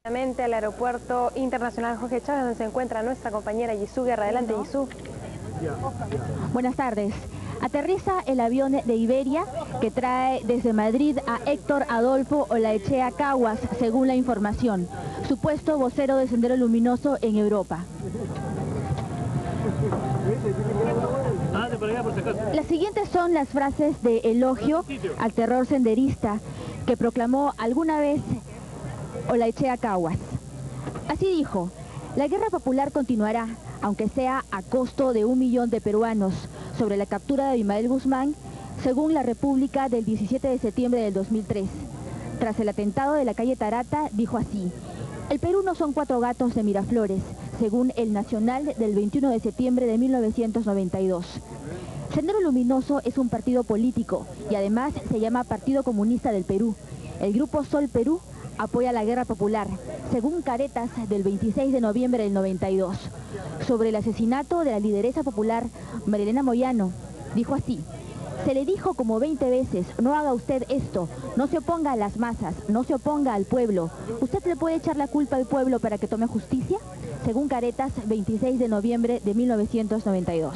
Al aeropuerto internacional Jorge Chávez, donde se encuentra nuestra compañera Yisú Guerra. Adelante, Yisú. Buenas tardes. Aterriza el avión de Iberia que trae desde Madrid a Héctor Adolfo Olaechea Caguas, según la información, supuesto vocero de Sendero Luminoso en Europa. Las siguientes son las frases de elogio al terror senderista que proclamó alguna vez Olaechea Caguas. Así dijo: la guerra popular continuará, aunque sea a costo de 1 millón de peruanos, sobre la captura de Abimael Guzmán, según la República del 17 de septiembre del 2003. Tras el atentado de la calle Tarata, dijo así: el Perú no son 4 gatos de Miraflores, según el Nacional del 21 de septiembre de 1992. Sendero Luminoso es un partido político y además se llama Partido Comunista del Perú. El grupo Sol Perú apoya la guerra popular, según Caretas del 26 de noviembre del 92. Sobre el asesinato de la lideresa popular Marilena Moyano, dijo así: se le dijo como 20 veces, no haga usted esto, no se oponga a las masas, no se oponga al pueblo. ¿Usted le puede echar la culpa al pueblo para que tome justicia? Según Caretas, 26 de noviembre de 1992.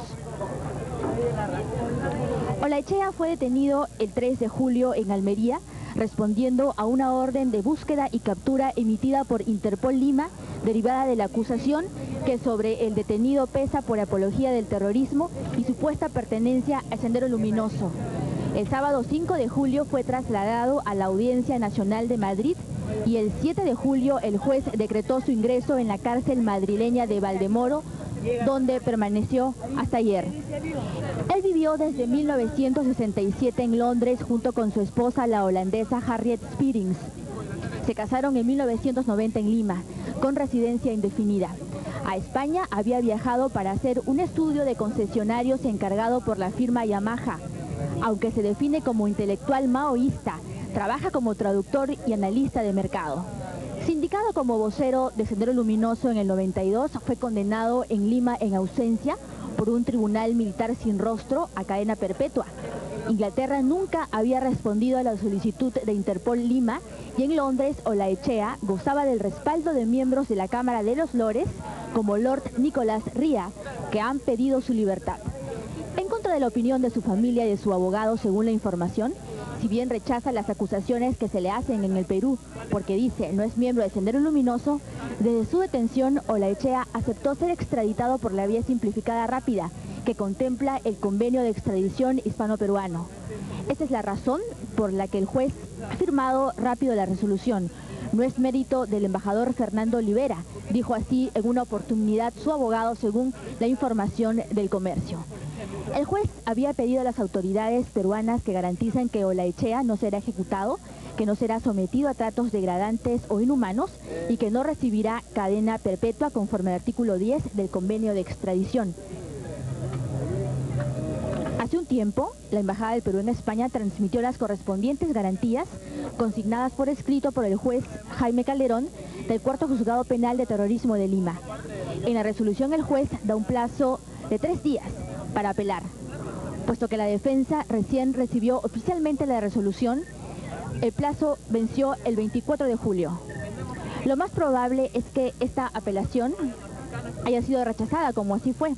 Olaechea fue detenido el 3 de julio en Almería, respondiendo a una orden de búsqueda y captura emitida por Interpol Lima, derivada de la acusación que sobre el detenido pesa por apología del terrorismo y supuesta pertenencia al Sendero Luminoso. El sábado 5 de julio fue trasladado a la Audiencia Nacional de Madrid y el 7 de julio el juez decretó su ingreso en la cárcel madrileña de Valdemoro, donde permaneció hasta ayer. Él vivió desde 1967 en Londres junto con su esposa, la holandesa Harriet Spierings. Se casaron en 1990 en Lima, con residencia indefinida. A España había viajado para hacer un estudio de concesionarios encargado por la firma Yamaha. Aunque se define como intelectual maoísta, trabaja como traductor y analista de mercado. Sindicado como vocero de Sendero Luminoso en el 92, fue condenado en Lima en ausencia por un tribunal militar sin rostro a cadena perpetua. Inglaterra nunca había respondido a la solicitud de Interpol Lima y en Londres Olaechea gozaba del respaldo de miembros de la Cámara de los Lores como Lord Nicholas Ria, que han pedido su libertad. En contra de la opinión de su familia y de su abogado, según la información, si bien rechaza las acusaciones que se le hacen en el Perú, porque dice no es miembro de Sendero Luminoso, desde su detención Olaechea aceptó ser extraditado por la vía simplificada rápida, que contempla el convenio de extradición hispano-peruano. Esa es la razón por la que el juez ha firmado rápido la resolución. No es mérito del embajador Fernando Olivera, dijo así en una oportunidad su abogado, según la información del Comercio. El juez había pedido a las autoridades peruanas que garanticen que Olaechea no será ejecutado, que no será sometido a tratos degradantes o inhumanos y que no recibirá cadena perpetua conforme al artículo 10 del convenio de extradición. Hace un tiempo, la Embajada del Perú en España transmitió las correspondientes garantías consignadas por escrito por el juez Jaime Calderón del Cuarto Juzgado Penal de Terrorismo de Lima. En la resolución el juez da un plazo de 3 días para apelar, puesto que la defensa recién recibió oficialmente la resolución. El plazo venció el 24 de julio. Lo más probable es que esta apelación haya sido rechazada, como así fue.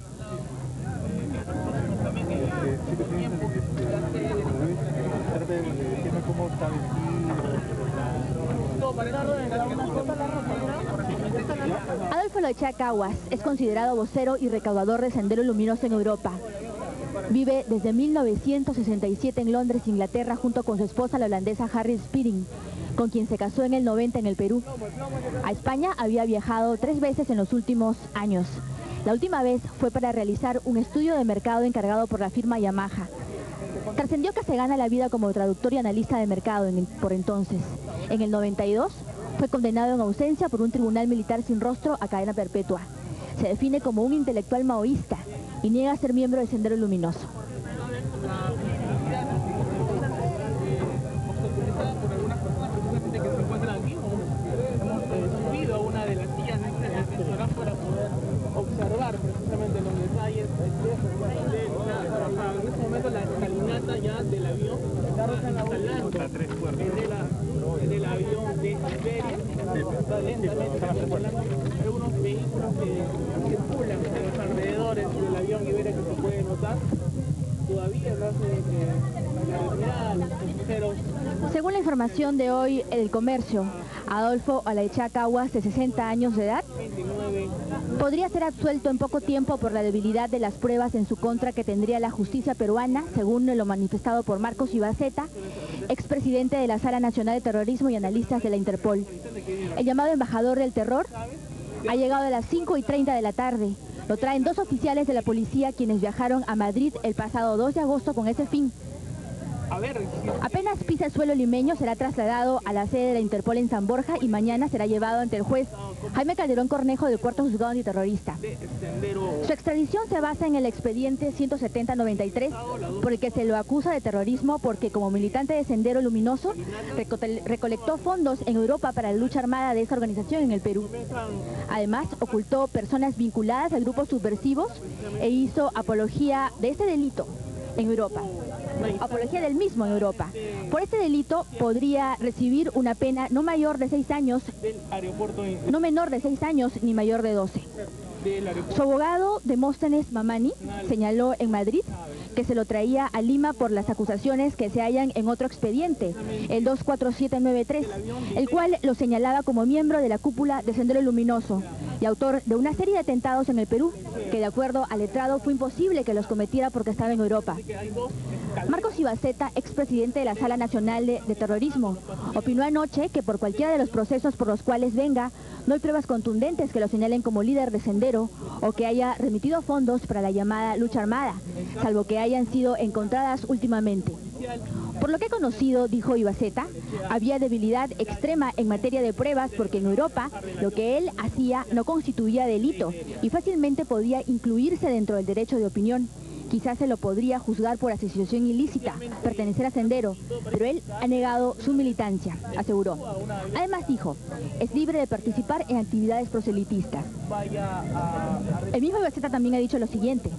Adolfo Olaechea Caguas es considerado vocero y recaudador de Sendero Luminoso en Europa. Vive desde 1967 en Londres, Inglaterra, junto con su esposa, la holandesa Harriet Spierings, con quien se casó en el 90 en el Perú. A España había viajado 3 veces en los últimos años. La última vez fue para realizar un estudio de mercado encargado por la firma Yamaha. Trascendió que se gana la vida como traductor y analista de mercado por entonces. En el 92 fue condenado en ausencia por un tribunal militar sin rostro a cadena perpetua. Se define como un intelectual maoísta y niega ser miembro del Sendero Luminoso. Subido a una de las sillas del restaurante para poder observar precisamente los detalles en este momento la escalinata ya del avión está instalando en el avión de Iberia. está lentamente circulando algunos vehículos que circulan en los alrededores del avión Iberia que se puede notar. Todavía no hace la retirada, los pasajeros. Según la información de hoy, El Comercio, Adolfo Olaechea Caguas, de 60 años de edad, 29. podría ser absuelto en poco tiempo por la debilidad de las pruebas en su contra que tendría la justicia peruana, según lo manifestado por Marcos Ibaceta, expresidente de la Sala Nacional de Terrorismo y analistas de la Interpol. El llamado embajador del terror ha llegado a las 5:30 de la tarde. Lo traen 2 oficiales de la policía quienes viajaron a Madrid el pasado 2 de agosto con ese fin. Apenas pisa el suelo limeño, será trasladado a la sede de la Interpol en San Borja y mañana será llevado ante el juez Jaime Calderón Cornejo del Cuarto Juzgado Antiterrorista. Su extradición se basa en el expediente 170-93, por el que se lo acusa de terrorismo porque como militante de Sendero Luminoso recolectó fondos en Europa para la lucha armada de esa organización en el Perú. Además, ocultó personas vinculadas a grupos subversivos e hizo apología de este delito en Europa. Apología del mismo en Europa. Por este delito podría recibir una pena no mayor de 6 años, no menor de 6 años ni mayor de 12. Su abogado, Demóstenes Mamani, señaló en Madrid que se lo traía a Lima por las acusaciones que se hallan en otro expediente, el 24793, el cual lo señalaba como miembro de la cúpula de Sendero Luminoso y autor de una serie de atentados en el Perú, que de acuerdo al letrado fue imposible que los cometiera porque estaba en Europa. Marcos Ibaceta, expresidente de la Sala Nacional de Terrorismo, opinó anoche que por cualquiera de los procesos por los cuales venga, no hay pruebas contundentes que lo señalen como líder de Sendero o que haya remitido fondos para la llamada lucha armada, salvo que hayan sido encontradas últimamente. Por lo que he conocido, dijo Ibaceta, había debilidad extrema en materia de pruebas porque en Europa lo que él hacía no constituía delito y fácilmente podía incluirse dentro del derecho de opinión. Quizás se lo podría juzgar por asociación ilícita, pertenecer a Sendero, pero él ha negado su militancia, aseguró. Además dijo, es libre de participar en actividades proselitistas. El mismo Ibaceta también ha dicho lo siguiente,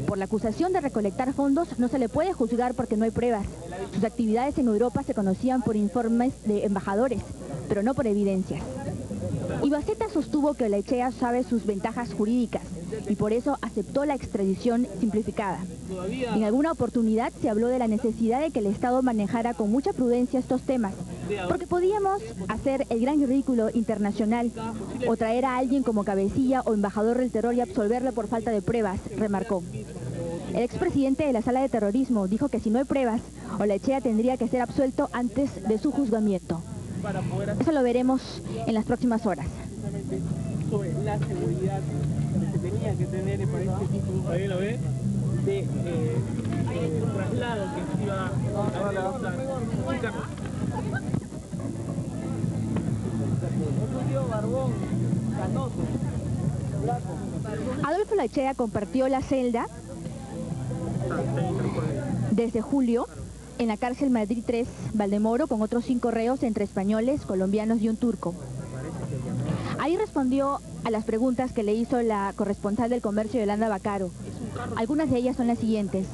por la acusación de recolectar fondos no se le puede juzgar porque no hay pruebas. Sus actividades en Europa se conocían por informes de embajadores, pero no por evidencias. Ibaceta sostuvo que Olaechea sabe sus ventajas jurídicas y por eso aceptó la extradición simplificada. En alguna oportunidad se habló de la necesidad de que el Estado manejara con mucha prudencia estos temas, porque podíamos hacer el gran ridículo internacional o traer a alguien como cabecilla o embajador del terror y absolverlo por falta de pruebas, remarcó. El expresidente de la Sala de Terrorismo dijo que si no hay pruebas, Olaechea tendría que ser absuelto antes de su juzgamiento. Eso lo veremos en las próximas horas. Sobre la seguridad que se tenía que tener para este tipo de traslado que se iba a realizar. Adolfo Olaechea compartió la celda desde julio en la cárcel Madrid 3, Valdemoro, con otros 5 reos entre españoles, colombianos y un turco. Ahí respondió a las preguntas que le hizo la corresponsal del Comercio, Yolanda Vaccaro. Algunas de ellas son las siguientes.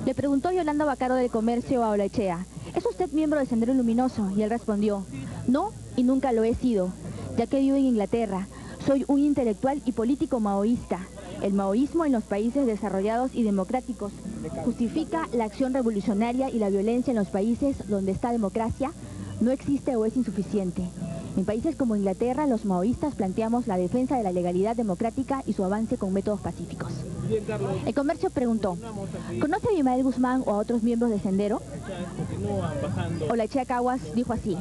Le preguntó Yolanda Vaccaro del Comercio a Olaechea, ¿es usted miembro de Sendero Luminoso? Y él respondió, no, y nunca lo he sido, ya que vivo en Inglaterra. Soy un intelectual y político maoísta. El maoísmo en los países desarrollados y democráticos justifica la acción revolucionaria y la violencia en los países donde esta democracia no existe o es insuficiente. En países como Inglaterra, los maoístas planteamos la defensa de la legalidad democrática y su avance con métodos pacíficos. El Comercio preguntó, ¿conoce a Abimael Guzmán o a otros miembros de Sendero? Olaechea Caguas dijo así,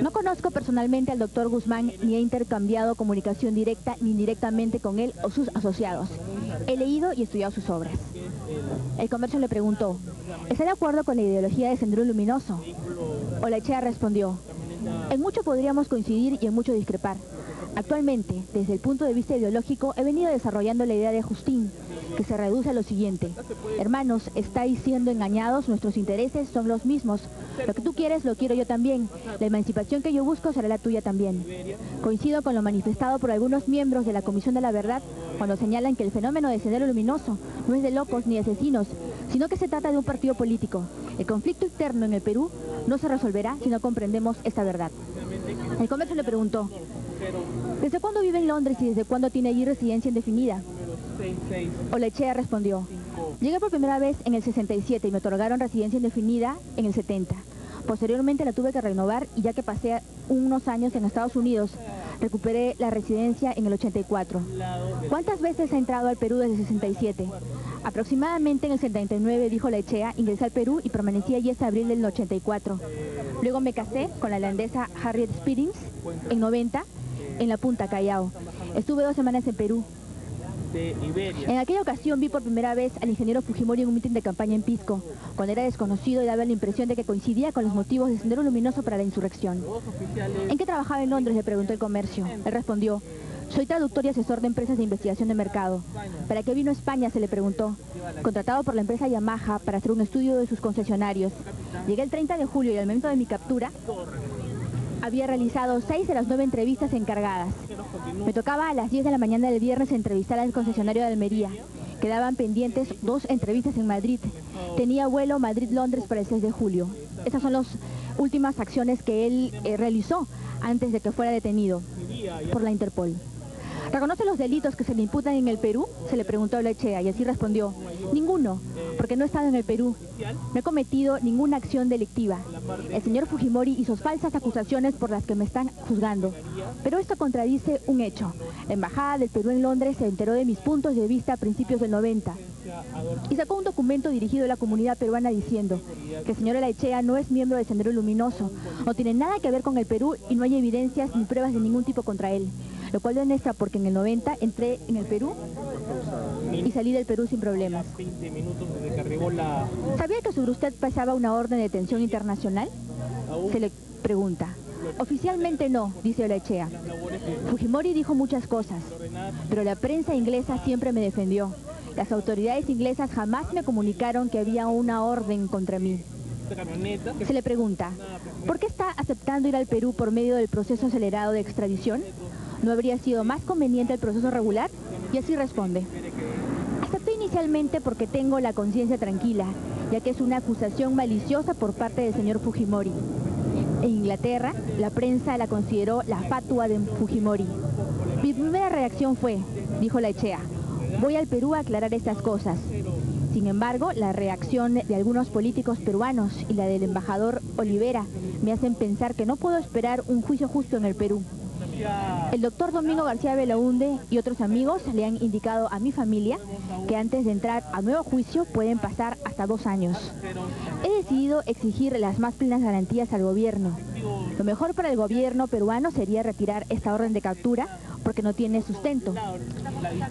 no conozco personalmente al doctor Guzmán ni he intercambiado comunicación directa ni indirectamente con él o sus asociados. He leído y estudiado sus obras. El Comercio le preguntó, ¿está de acuerdo con la ideología de Sendero Luminoso? Olaechea respondió, en mucho podríamos coincidir y en mucho discrepar. Actualmente, desde el punto de vista ideológico, he venido desarrollando la idea de Justín, que se reduce a lo siguiente. Hermanos, estáis siendo engañados, nuestros intereses son los mismos. Lo que tú quieres, lo quiero yo también. La emancipación que yo busco será la tuya también. Coincido con lo manifestado por algunos miembros de la Comisión de la Verdad, cuando señalan que el fenómeno de Sendero Luminoso no es de locos ni asesinos, sino que se trata de un partido político. El conflicto interno en el Perú no se resolverá si no comprendemos esta verdad. El Comercio le preguntó, ¿Desde cuándo vive en Londres y desde cuándo tiene allí residencia indefinida? Número 66. Olechea respondió: 5. llegué por primera vez en el 67 y me otorgaron residencia indefinida en el 70. Posteriormente la tuve que renovar y ya que pasé unos años en Estados Unidos, recuperé la residencia en el 84. ¿Cuántas veces ha entrado al Perú desde el 67? Aproximadamente en el 79, dijo Olechea, ingresé al Perú y permanecí allí hasta abril del 84. Luego me casé con la holandesa Harriet Spierings en 90 en la Punta Callao. Estuve 2 semanas en Perú. De Iberia. En aquella ocasión vi por primera vez al ingeniero Fujimori en un mitin de campaña en Pisco, cuando era desconocido y daba la impresión de que coincidía con los motivos de Sendero Luminoso para la insurrección. Los oficiales. ¿En qué trabajaba en Londres?, le preguntó el comercio. Él respondió: soy traductor y asesor de empresas de investigación de mercado. ¿Para qué vino a España?, se le preguntó. Contratado por la empresa Yamaha para hacer un estudio de sus concesionarios. Llegué el 30 de julio y al momento de mi captura había realizado 6 de las 9 entrevistas encargadas. Me tocaba a las 10 de la mañana del viernes entrevistar al concesionario de Almería. Quedaban pendientes 2 entrevistas en Madrid. Tenía vuelo Madrid-Londres para el 6 de julio. Esas son las últimas acciones que él realizó antes de que fuera detenido por la Interpol. ¿Reconoce los delitos que se le imputan en el Perú?, se le preguntó a Olechea, y así respondió: ninguno, porque no he estado en el Perú. No he cometido ninguna acción delictiva. El señor Fujimori hizo falsas acusaciones por las que me están juzgando. Pero esto contradice un hecho. La Embajada del Perú en Londres se enteró de mis puntos de vista a principios del 90 y sacó un documento dirigido a la comunidad peruana diciendo que el señor Olechea no es miembro del Sendero Luminoso, no tiene nada que ver con el Perú y no hay evidencias ni pruebas de ningún tipo contra él. Lo cual demuestra porque en el 90 entré en el Perú y salí del Perú sin problemas. 20 minutos desde que arribó la... ¿Sabía que sobre usted pasaba una orden de detención internacional?, se le pregunta. Oficialmente no, dice Olechea. Fujimori dijo muchas cosas, pero la prensa inglesa siempre me defendió. Las autoridades inglesas jamás me comunicaron que había una orden contra mí. camioneta. Se le pregunta: ¿por qué está aceptando ir al Perú por medio del proceso acelerado de extradición? ¿No habría sido más conveniente el proceso regular? Y así responde: acepté inicialmente porque tengo la conciencia tranquila, ya que es una acusación maliciosa por parte del señor Fujimori. En Inglaterra, la prensa la consideró la fatua de Fujimori. Mi primera reacción fue, dijo Olechea, voy al Perú a aclarar estas cosas. Sin embargo, la reacción de algunos políticos peruanos y la del embajador Olivera me hacen pensar que no puedo esperar un juicio justo en el Perú. El doctor Domingo García Belaúnde y otros amigos le han indicado a mi familia que antes de entrar a nuevo juicio pueden pasar hasta 2 años. He decidido exigir las más plenas garantías al gobierno. Lo mejor para el gobierno peruano sería retirar esta orden de captura porque no tiene sustento.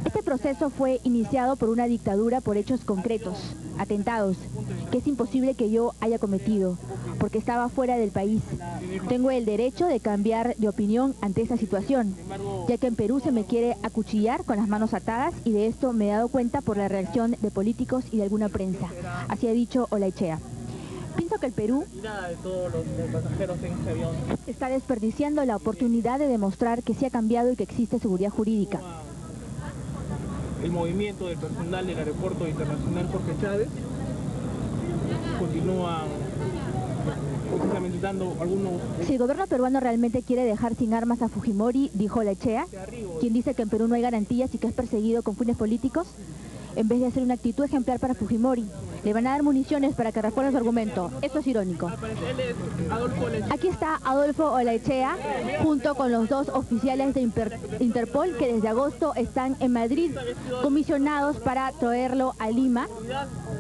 Este proceso fue iniciado por una dictadura por hechos concretos, atentados, que es imposible que yo haya cometido, porque estaba fuera del país. Tengo el derecho de cambiar de opinión ante esta situación, ya que en Perú se me quiere acuchillar con las manos atadas y de esto me he dado cuenta por la reacción de políticos y de alguna prensa. Así ha dicho Olechea. Pienso que el Perú de todos los pasajeros en este avión. está desperdiciando la oportunidad de demostrar que sí ha cambiado y que existe seguridad jurídica. El movimiento del personal del aeropuerto internacional Jorge Chávez continúa precisamente dando algunos... Si el gobierno peruano realmente quiere dejar sin armas a Fujimori, dijo Olechea, quien dice que en Perú no hay garantías y que es perseguido con fines políticos, en vez de hacer una actitud ejemplar para Fujimori, le van a dar municiones para que refuerce su argumento. Esto es irónico. Él es Adolfo Olechea. Aquí está Adolfo Olechea, junto con los 2 oficiales de Interpol que desde agosto están en Madrid, comisionados para traerlo a Lima,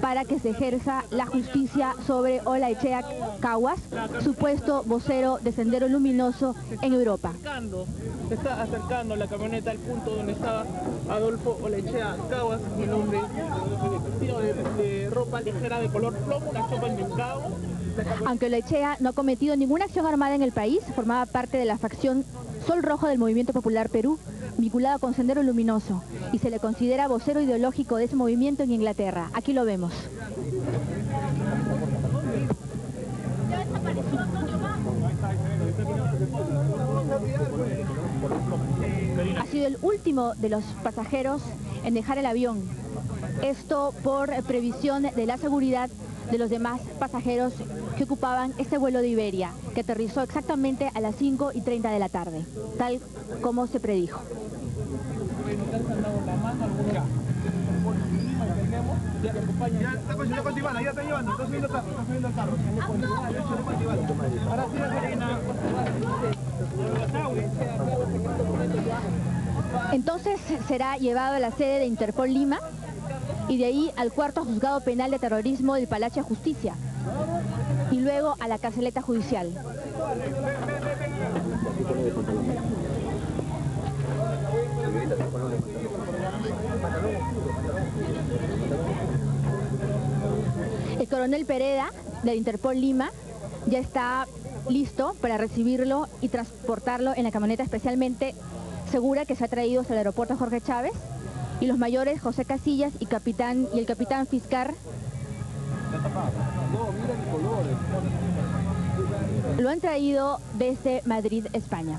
para que se ejerza la justicia sobre Olechea Caguas, supuesto vocero de Sendero Luminoso en Europa. Se está acercando la camioneta al punto donde estaba Adolfo Olechea Caguas, el hombre vestido de ropa ligera de color plomo, una chopa en mercado. Aunque Olechea no ha cometido ninguna acción armada en el país, formaba parte de la facción Sol Rojo del Movimiento Popular Perú, vinculado con Sendero Luminoso, y se le considera vocero ideológico de ese movimiento en Inglaterra. Aquí lo vemos. Ha sido el último de los pasajeros en dejar el avión. Esto por previsión de la seguridad de los demás pasajeros que ocupaban este vuelo de Iberia, que aterrizó exactamente a las 5:30 de la tarde, tal como se predijo. Ya está llevando, está subiendo el carro. Ahora Entonces será llevado a la sede de Interpol Lima y de ahí al cuarto juzgado penal de terrorismo del Palacio de Justicia y luego a la carceleta judicial. El coronel Pereda del Interpol Lima ya está listo para recibirlo y transportarlo en la camioneta especialmente segura que se ha traído hasta el aeropuerto Jorge Chávez, y los mayores José Casillas y el capitán Fiscar lo han traído desde Madrid, España.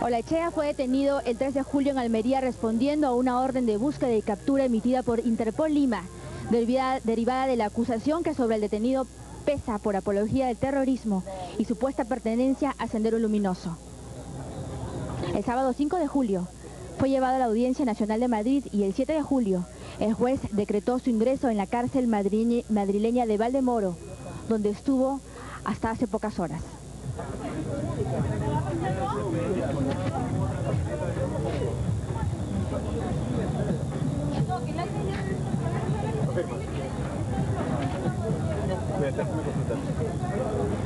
Olaechea fue detenido el 3 de julio en Almería respondiendo a una orden de búsqueda y captura emitida por Interpol Lima, derivada de la acusación que sobre el detenido pesa por apología del terrorismo y supuesta pertenencia a Sendero Luminoso. El sábado 5 de julio fue llevado a la Audiencia Nacional de Madrid y el 7 de julio el juez decretó su ingreso en la cárcel madrileña de Valdemoro, donde estuvo hasta hace pocas horas.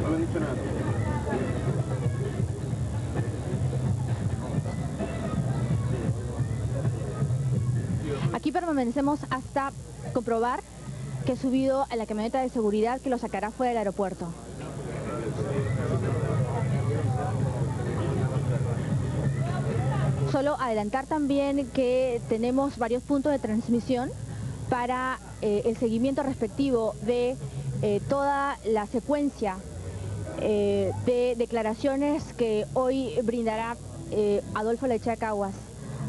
No me han dicho nada. Aquí permanecemos hasta comprobar que he subido a la camioneta de seguridad que lo sacará fuera del aeropuerto. Solo adelantar también que tenemos varios puntos de transmisión para el seguimiento respectivo de toda la secuencia de declaraciones que hoy brindará Adolfo Olaechea Caguas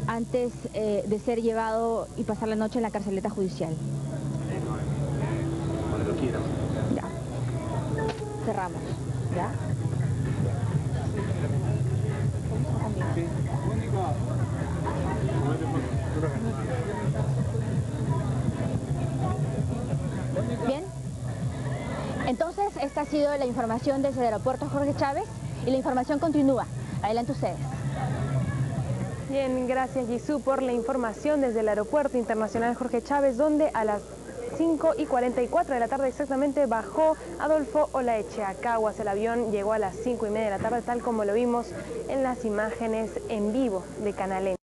antes de ser llevado y pasar la noche en la carceleta judicial. Cuando lo quieras. Ya. Cerramos. ¿Ya? Bien. Entonces, esta ha sido la información desde el aeropuerto Jorge Chávez y la información continúa. Adelante ustedes. Bien, gracias Gisú por la información desde el Aeropuerto Internacional Jorge Chávez, donde a las 5:44 de la tarde exactamente bajó Adolfo Olaechea Caguas. El avión llegó a las 5:30 de la tarde, tal como lo vimos en las imágenes en vivo de Canal M.